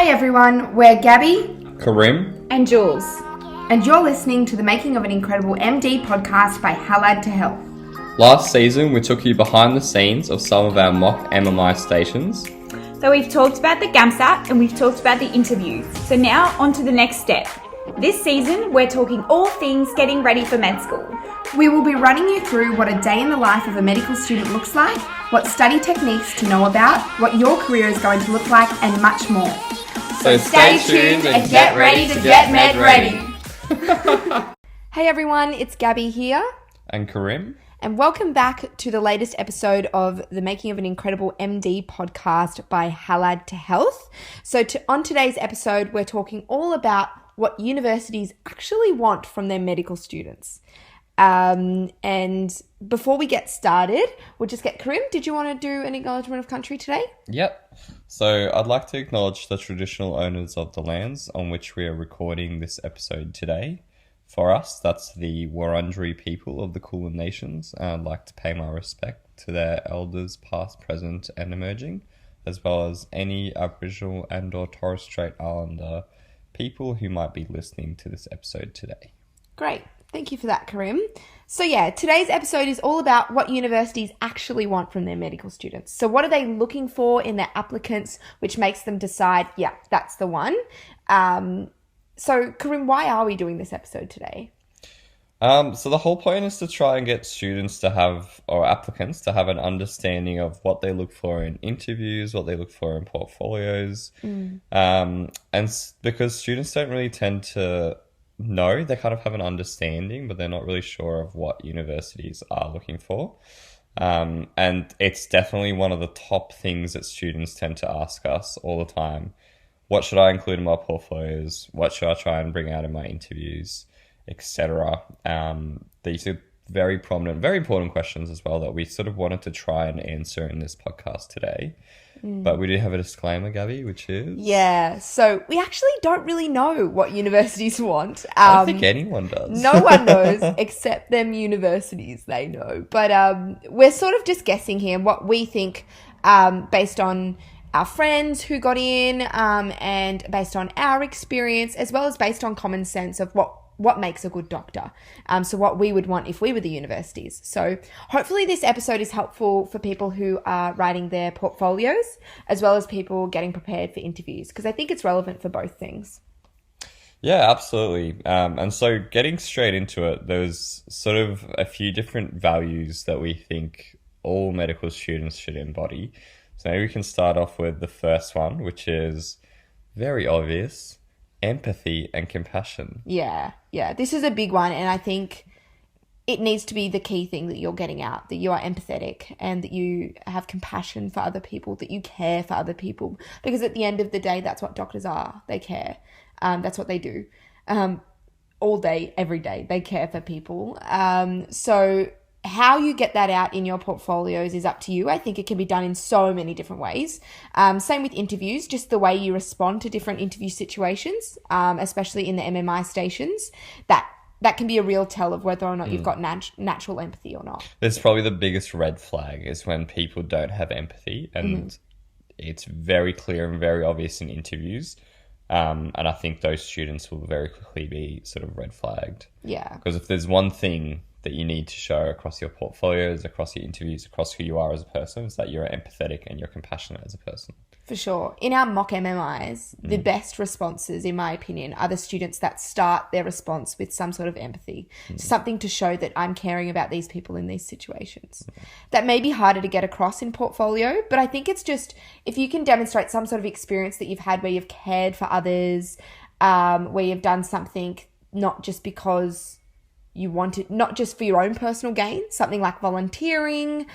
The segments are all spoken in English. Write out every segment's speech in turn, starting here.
Hey everyone, we're Gabbi, Karim, and Jules. And you're listening to the Making of an Incredible MD podcast by Allied to Health. Last season we took you behind the scenes of some of our mock MMI stations. So we've talked about the GAMSAT and we've talked about the interviews. So now on to the next step. This season we're talking all things getting ready for med school. We will be running you through what a day in the life of a medical student looks like, what study techniques to know about, what your career is going to look like, and much more. So stay tuned and get ready to get med ready. Hey everyone, it's Gabbi here. And Karim. And welcome back to the latest episode of the Making of an Incredible MD podcast by Allied to Health. So on today's episode, we're talking all about what universities actually want from their medical students. And before we get started, we'll just get Karim. Did you want to do an acknowledgement of country today? Yep. So I'd like to acknowledge the traditional owners of the lands on which we are recording this episode today. For us, that's the Wurundjeri people of the Kulin Nations. I'd like to pay my respect to their elders past, present and emerging, as well as any Aboriginal and or Torres Strait Islander people who might be listening to this episode today. Great. Thank you for that, Karim. So yeah, today's episode is all about what universities actually want from their medical students. So what are they looking for in their applicants, which makes them decide, yeah, that's the one. So Karim, why are we doing this episode today? So the whole point is to try and get students to have, or applicants to have, an understanding of what they look for in interviews, what they look for in portfolios. Because students don't really tend to know, they kind of have an understanding, but they're not really sure of what universities are looking for. And it's definitely one of the top things that students tend to ask us all the time. What should I include in my portfolios? What should I try and bring out in my interviews, etc.? These are very prominent, very important questions as well that we sort of wanted to try and answer in this podcast today. But we do have a disclaimer, Gabbi, which is... Yeah, so we actually don't really know what universities want. I don't think anyone does. No one knows except them universities, they know. But we're sort of just guessing here what we think based on our friends who got in and based on our experience, as well as based on common sense of what makes a good doctor. So what we would want if we were the universities. So hopefully this episode is helpful for people who are writing their portfolios, as well as people getting prepared for interviews, because I think it's relevant for both things. Yeah, absolutely. And so getting straight into it, there's sort of a few different values that we think all medical students should embody. So maybe we can start off with the first one, which is very obvious: empathy and compassion. Yeah. This is a big one, and I think it needs to be the key thing that you're getting out, that you are empathetic and that you have compassion for other people, that you care for other people. Because at the end of the day, that's what doctors are. They care. That's what they do. All day, every day, they care for people. So how you get that out in your portfolios is up to you. I think it can be done in so many different ways. Same with interviews, just the way you respond to different interview situations, especially in the MMI stations, that can be a real tell of whether or not you've got natural empathy or not. It's probably the biggest red flag is when people don't have empathy, and it's very clear and very obvious in interviews. And I think those students will very quickly be sort of red flagged. Yeah. Because if there's one thing that you need to show across your portfolios, across your interviews, across who you are as a person, is that you're empathetic and you're compassionate as a person. For sure. In our mock MMIs, the best responses, in my opinion, are the students that start their response with some sort of empathy, something to show that I'm caring about these people in these situations. That may be harder to get across in portfolio, but I think it's just, if you can demonstrate some sort of experience that you've had where you've cared for others, where you've done something not just because you want it, not just for your own personal gain, something like volunteering,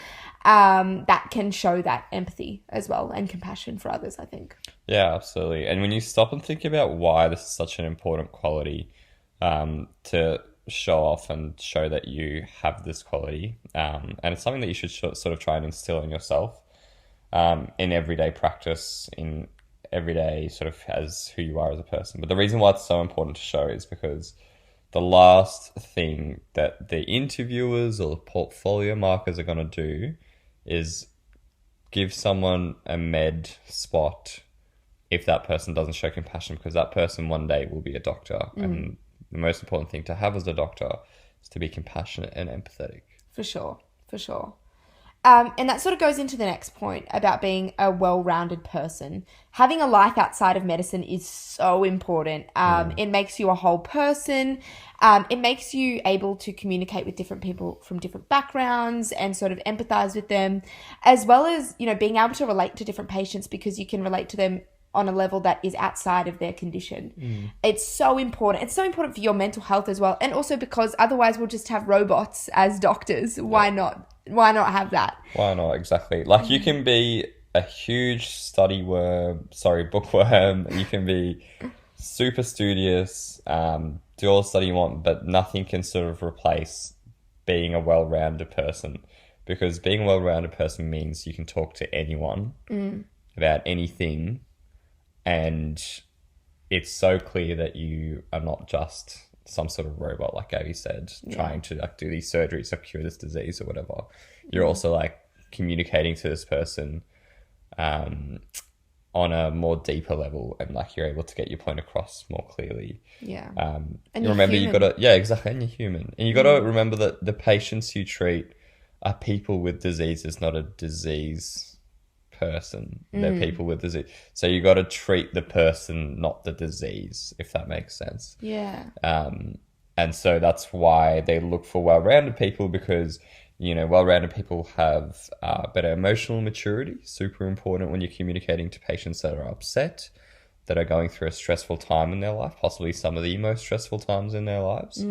that can show that empathy as well and compassion for others, I think. Yeah, absolutely. And when you stop and think about why this is such an important quality to show off and show that you have this quality, and it's something that you should sort of try and instill in yourself in everyday practice, in everyday sort of as who you are as a person. But the reason why it's so important to show is because the last thing that the interviewers or the portfolio markers are going to do is give someone a med spot if that person doesn't show compassion, because that person one day will be a doctor. And the most important thing to have as a doctor is to be compassionate and empathetic. For sure. And that sort of goes into the next point about being a well-rounded person. Having a life outside of medicine is so important. It makes you a whole person. It makes you able to communicate with different people from different backgrounds and sort of empathize with them, as well as, being able to relate to different patients because you can relate to them on a level that is outside of their condition. It's so important. It's so important for your mental health as well. And also because otherwise we'll just have robots as doctors. Why not? Why not have that? Why not? Exactly. Like you can be a huge bookworm. You can be super studious, do all the study you want, but nothing can sort of replace being a well-rounded person, because being a well-rounded person means you can talk to anyone about anything. And it's so clear that you are not just some sort of robot, like Gabby said, trying to do these surgeries or cure this disease or whatever. You're also communicating to this person on a more deeper level, and you're able to get your point across more clearly. Yeah. And you remember human. Exactly. And you're human. And you got to remember that the patients you treat are people with diseases, not a disease person. They're people with disease. So you got to treat the person, not the disease, if that makes sense. Yeah. And so that's why they look for well-rounded people, because well-rounded people have better emotional maturity. Super important when you're communicating to patients that are upset, that are going through a stressful time in their life, possibly some of the most stressful times in their lives.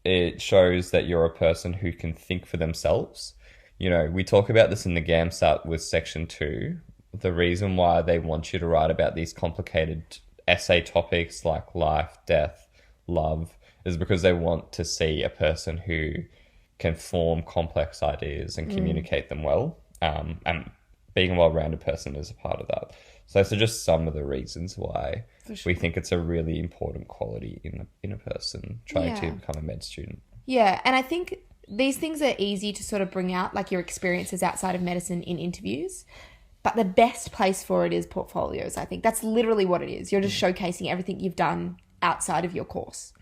It shows that you're a person who can think for themselves. We talk about this in the GAMSAT with section 2. The reason why they want you to write about these complicated essay topics like life, death, love, is because they want to see a person who can form complex ideas and communicate them well. And being a well-rounded person is a part of that. So those are just some of the reasons why we think it's a really important quality in a person trying to become a med student. Yeah, and I think these things are easy to sort of bring out, like your experiences outside of medicine in interviews. But the best place for it is portfolios, I think. That's literally what it is. You're just showcasing everything you've done outside of your course.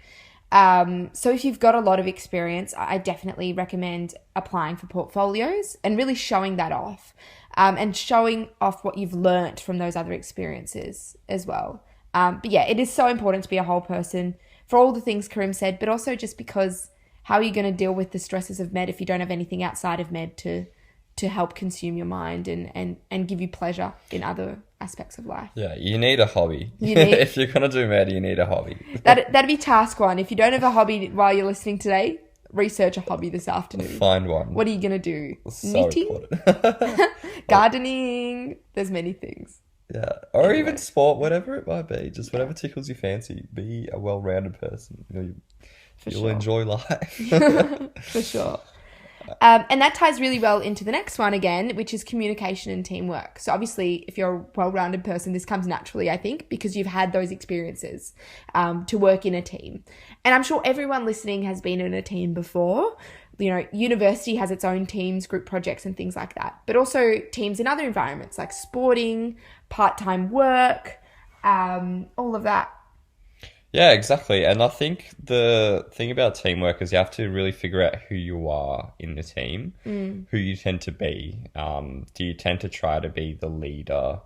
So if you've got a lot of experience, I definitely recommend applying for portfolios and really showing that off, and showing off what you've learnt from those other experiences as well. But yeah, it is so important to be a whole person for all the things Karim said, but also just because how are you going to deal with the stresses of med if you don't have anything outside of med to help consume your mind and give you pleasure in other aspects of life? Yeah, you need a hobby. If you're going to do med, you need a hobby. That'd be task 1. If you don't have a hobby while you're listening today, research a hobby this afternoon. Find one. What are you going to do? So knitting? Gardening? There's many things. Yeah, or even sport, whatever it might be. Just whatever tickles your fancy. Be a well-rounded person. You'll enjoy life. For sure. And that ties really well into the next one again, which is communication and teamwork. So obviously, if you're a well-rounded person, this comes naturally, I think, because you've had those experiences to work in a team. And I'm sure everyone listening has been in a team before. University has its own teams, group projects and things like that. But also teams in other environments like sporting, part-time work, all of that. Yeah, exactly. And I think the thing about teamwork is you have to really figure out who you are in the team, who you tend to be. Do you tend to try to be the leader?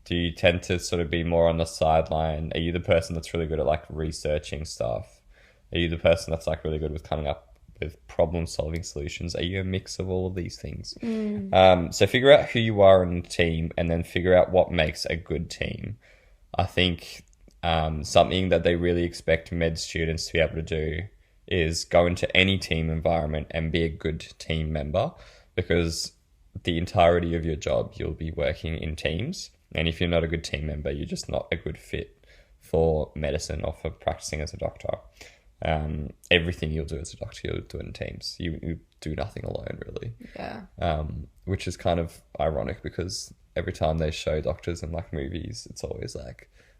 Do you tend to sort of be more on the sideline? Are you the person that's really good at researching stuff? Are you the person that's really good with coming up with problem-solving solutions? Are you a mix of all of these things? So figure out who you are in the team and then figure out what makes a good team. I think something that they really expect med students to be able to do is go into any team environment and be a good team member, because the entirety of your job you'll be working in teams, and if you're not a good team member, you're just not a good fit for medicine or for practicing as a doctor. Everything you'll do as a doctor, you'll do in teams. You do nothing alone, really. Yeah. Which is kind of ironic, because every time they show doctors in movies, it's always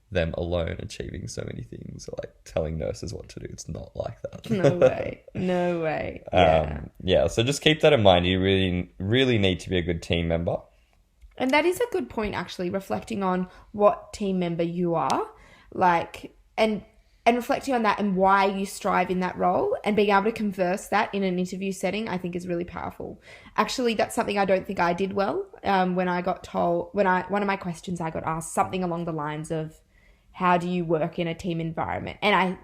them alone achieving so many things, or telling nurses what to do. It's not like that. No way. Yeah. So just keep that in mind. You really, really need to be a good team member. And that is a good point, actually, reflecting on what team member you are, like, and reflecting on that and why you strive in that role, and being able to converse that in an interview setting, I think is really powerful. Actually, that's something I don't think I did well. When I got told, one of my questions I got asked something along the lines of, how do you work in a team environment? And I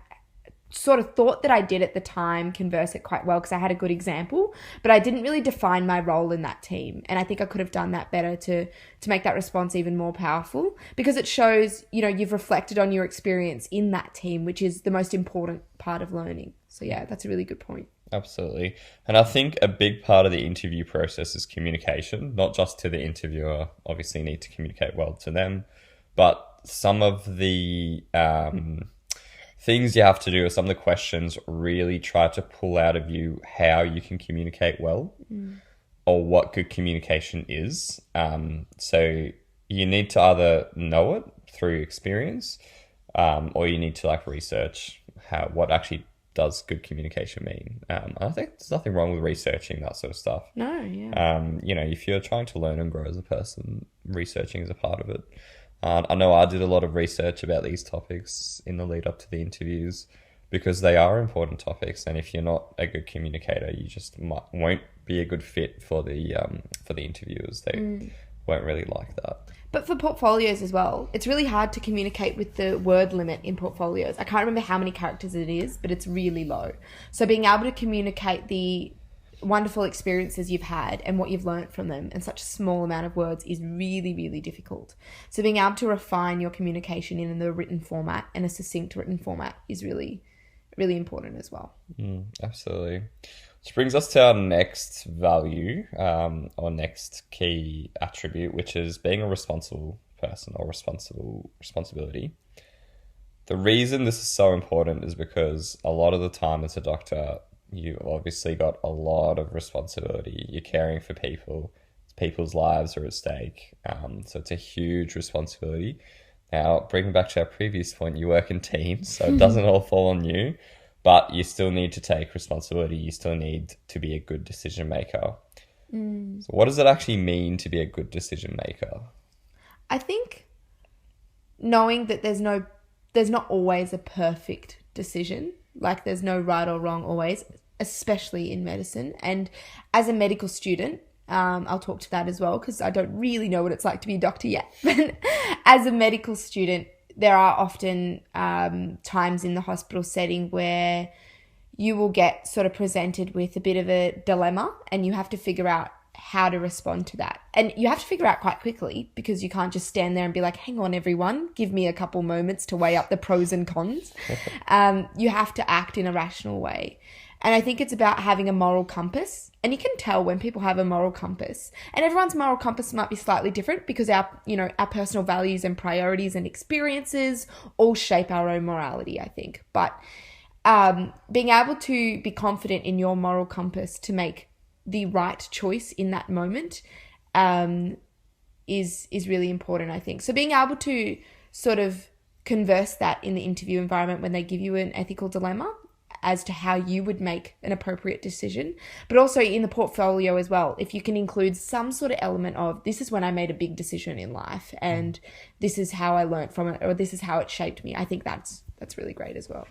sort of thought that I did at the time converse it quite well because I had a good example, but I didn't really define my role in that team. And I think I could have done that better to make that response even more powerful, because it shows, you've reflected on your experience in that team, which is the most important part of learning. So yeah, that's a really good point. Absolutely. And I think a big part of the interview process is communication, not just to the interviewer. Obviously you need to communicate well to them, but some of the things you have to do, or some of the questions really try to pull out of you how you can communicate well, or what good communication is. So you need to either know it through experience, or you need to research what actually does good communication mean. I think there's nothing wrong with researching that sort of stuff. No, yeah. If you're trying to learn and grow as a person, researching is a part of it. I know I did a lot of research about these topics in the lead up to the interviews, because they are important topics. And if you're not a good communicator, you just won't be a good fit for the interviewers. They won't really like that. But for portfolios as well, it's really hard to communicate with the word limit in portfolios. I can't remember how many characters it is, but it's really low. So being able to communicate the wonderful experiences you've had and what you've learned from them in such a small amount of words is really, really difficult. So being able to refine your communication in the written format, and a succinct written format, is really, really important as well. Absolutely. Which brings us to our next value, or next key attribute, which is being a responsible person, or responsibility. The reason this is so important is because a lot of the time as a doctor, you've obviously got a lot of responsibility. You're caring for people. People's lives are at stake. So it's a huge responsibility. Now, bringing back to our previous point, you work in teams, so it doesn't all fall on you, but you still need to take responsibility. You still need to be a good decision maker. So what does it actually mean to be a good decision maker? I think knowing that there's not always a perfect decision. Like, there's no right or wrong always, especially in medicine. And as a medical student, I'll talk to that as well, because I don't really know what it's like to be a doctor yet. But as a medical student, there are often times in the hospital setting where you will get sort of presented with a bit of a dilemma, and you have to figure out how to respond to that. And you have to figure out quite quickly, because you can't just stand there and be like, hang on everyone, give me a couple moments to weigh up the pros and cons. You have to act in a rational way. And I think it's about having a moral compass. And you can tell when people have a moral compass. And everyone's moral compass might be slightly different, because our personal values and priorities and experiences all shape our own morality, I think. But being able to be confident in your moral compass to make the right choice in that moment is really important, I think. So being able to sort of converse that in the interview environment when they give you an ethical dilemma as to how you would make an appropriate decision, but also in the portfolio as well. If you can include some sort of element of, this is when I made a big decision in life and this is how I learned from it, or this is how it shaped me. I think that's really great as well.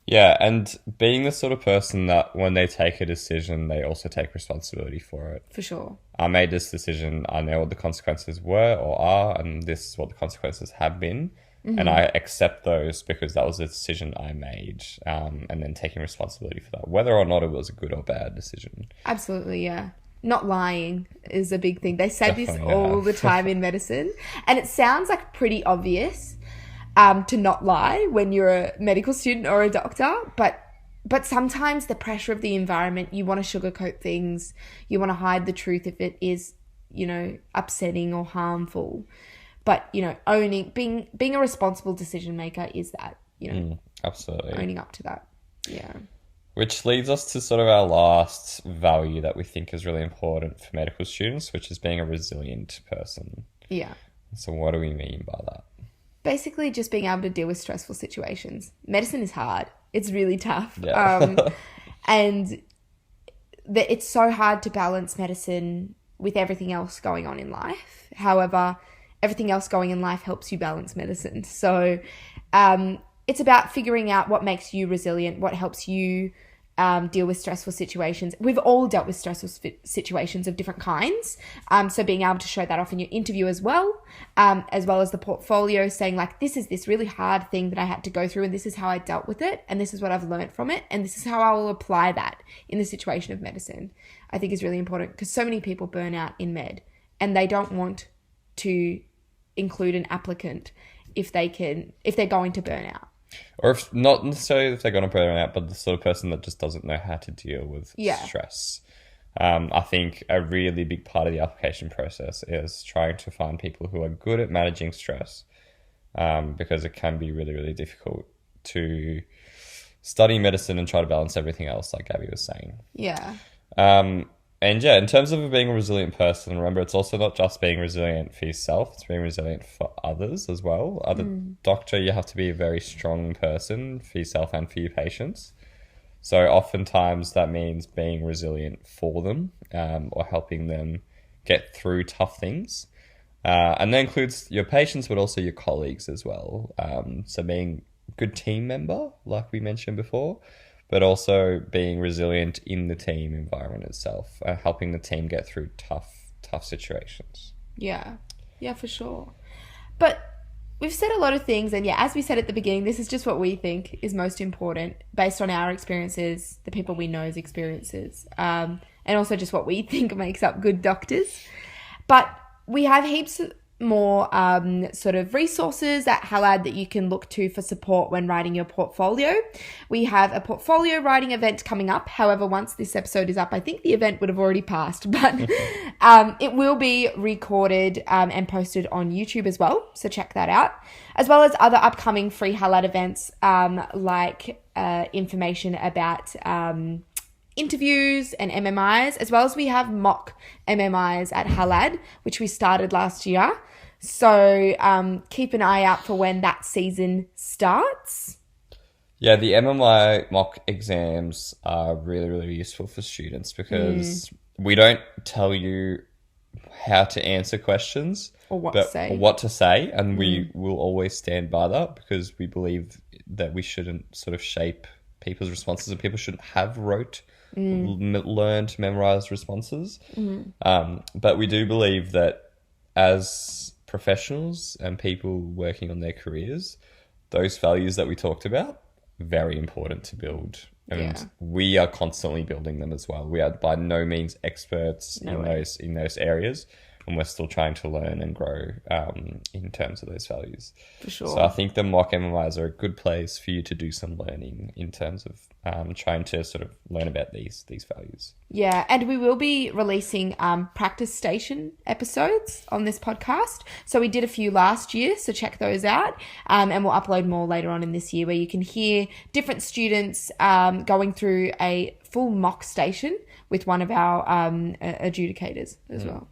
Yeah, and being the sort of person that when they take a decision, they also take responsibility for it. For sure. I made this decision. I know what the consequences were or are, and this is what the consequences have been. Mm-hmm. And I accept those because that was a decision I made, and then taking responsibility for that, whether or not it was a good or bad decision. Absolutely, yeah. Not lying is a big thing. They say this all the time in medicine, and it sounds like pretty obvious to not lie when you're a medical student or a doctor, but sometimes the pressure of the environment, you want to sugarcoat things, you want to hide the truth if it is, upsetting or harmful. But, being a responsible decision maker is that, absolutely owning up to that. Yeah. Which leads us to sort of our last value that we think is really important for medical students, which is being a resilient person. Yeah. So what do we mean by that? Basically just being able to deal with stressful situations. Medicine is hard. It's really tough. Yeah. And it's so hard to balance medicine with everything else going on in life. However, everything else going in life helps you balance medicine. So it's about figuring out what makes you resilient, what helps you deal with stressful situations. We've all dealt with stressful situations of different kinds. So being able to show that off in your interview as well as the portfolio, saying like, this is this really hard thing that I had to go through and this is how I dealt with it and this is what I've learned from it and this is how I will apply that in the situation of medicine, I think is really important, because so many people burn out in med and they don't want to include an applicant if they're going to burn out. Or if not necessarily if they're going to burn out, but the sort of person that just doesn't know how to deal with stress. I think a really big part of the application process is trying to find people who are good at managing stress, because it can be really, really difficult to study medicine and try to balance everything else, like Gabby was saying. Yeah. And yeah, in terms of being a resilient person, remember, it's also not just being resilient for yourself, it's being resilient for others as well. Doctor, you have to be a very strong person for yourself and for your patients. So oftentimes that means being resilient for them, or helping them get through tough things. And that includes your patients, but also your colleagues as well. So being a good team member, like we mentioned before, but also being resilient in the team environment itself, helping the team get through tough situations. Yeah, for sure. But we've said a lot of things, and as we said at the beginning, this is just what we think is most important based on our experiences, the people we know's experiences, and also just what we think makes up good doctors. But we have heaps more sort of resources at Halad that you can look to for support when writing your portfolio. We have a portfolio writing event coming up. However, once this episode is up, I think the event would have already passed, but it will be recorded and posted on YouTube as well. So check that out, as well as other upcoming free Halad events, like information about interviews and MMIs, as well as we have mock MMIs at Halad, which we started last year. So keep an eye out for when that season starts. Yeah, the MMI mock exams are really, really useful for students because we don't tell you how to answer questions or what to say, and we will always stand by that because we believe that we shouldn't sort of shape people's responses, and people shouldn't have learned, memorized responses. But we do believe that as professionals and people working on their careers, those values that we talked about, very important to build. And we are constantly building them as well. We are by no means experts in those areas, and we're still trying to learn and grow in terms of those values. For sure. So I think the mock MMIs are a good place for you to do some learning in terms of trying to sort of learn about these values. Yeah, and we will be releasing practice station episodes on this podcast. So we did a few last year, so check those out. And we'll upload more later on in this year, where you can hear different students going through a full mock station with one of our adjudicators as well.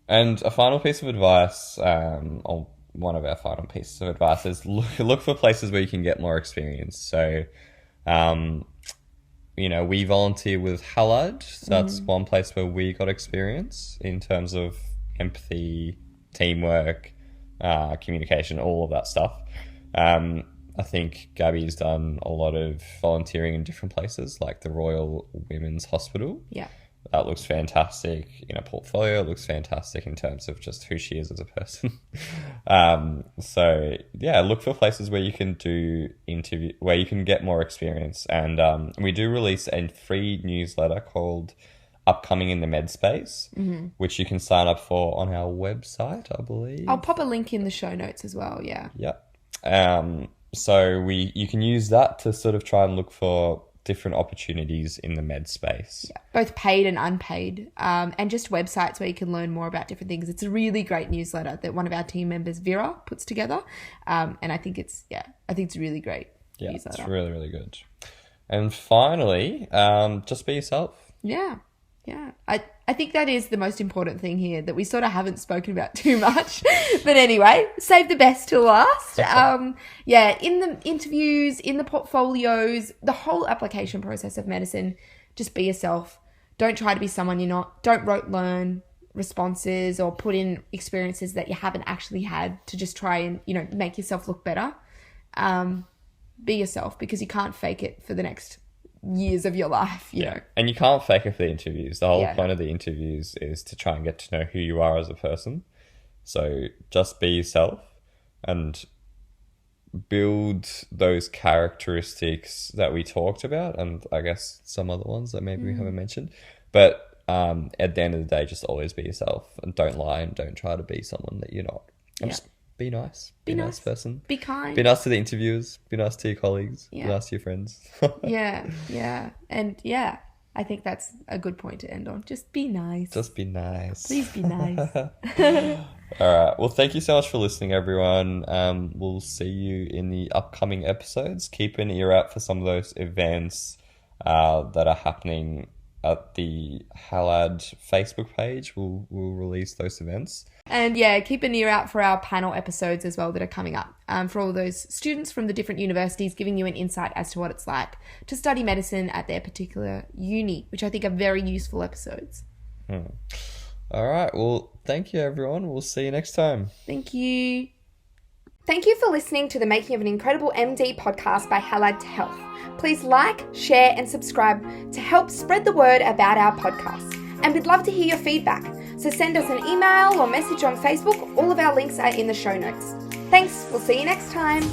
And a final piece of advice, or one of our final pieces of advice, is look for places where you can get more experience. So, we volunteer with Halad, so that's one place where we got experience in terms of empathy, teamwork, communication, all of that stuff. I think Gabby's done a lot of volunteering in different places, like the Royal Women's Hospital. Yeah. That looks fantastic in a portfolio. It looks fantastic in terms of just who she is as a person. So yeah, look for places where you can where you can get more experience. And we do release a free newsletter called Upcoming in the Med Space, which you can sign up for on our website, I believe. I'll pop a link in the show notes as well. Yeah. Yeah. So you can use that to sort of try and look for different opportunities in the med space. Yeah, both paid and unpaid, and just websites where you can learn more about different things. It's a really great newsletter that one of our team members, Vera, puts together, and I think it's really great. Yeah, newsletter. It's really, really good. And finally, just be yourself. Yeah. I think that is the most important thing here that we sort of haven't spoken about too much. But anyway, save the best till last. In the interviews, in the portfolios, the whole application process of medicine, just be yourself. Don't try to be someone you're not. Don't rote learn. responses or put in experiences that you haven't actually had to just try and, make yourself look better. Be yourself, because you can't fake it for the next years of your life, you know. And you can't fake it for the interviews. The whole point of the interviews is to try and get to know who you are as a person. So just be yourself and build those characteristics that we talked about, and I guess some other ones that maybe we haven't mentioned. But at the end of the day, just always be yourself and don't lie and don't try to be someone that you're not. And just be nice. Be a nice person. Be kind. Be nice to the interviewers. Be nice to your colleagues. Yeah. Be nice to your friends. Yeah. And I think that's a good point to end on. Just be nice. Just be nice. Please be nice. All right. Well, thank you so much for listening, everyone. We'll see you in the upcoming episodes. Keep an ear out for some of those events that are happening at the Halad Facebook page. We'll release those events. And keep an ear out for our panel episodes as well that are coming up, for all those students from the different universities, giving you an insight as to what it's like to study medicine at their particular uni, which I think are very useful episodes. All right. Well, thank you, everyone. We'll see you next time. Thank you. Thank you for listening to the Making of an Incredible MD podcast by Halad to Health. Please like, share, and subscribe to help spread the word about our podcast. And we'd love to hear your feedback. So send us an email or message on Facebook. All of our links are in the show notes. Thanks. We'll see you next time.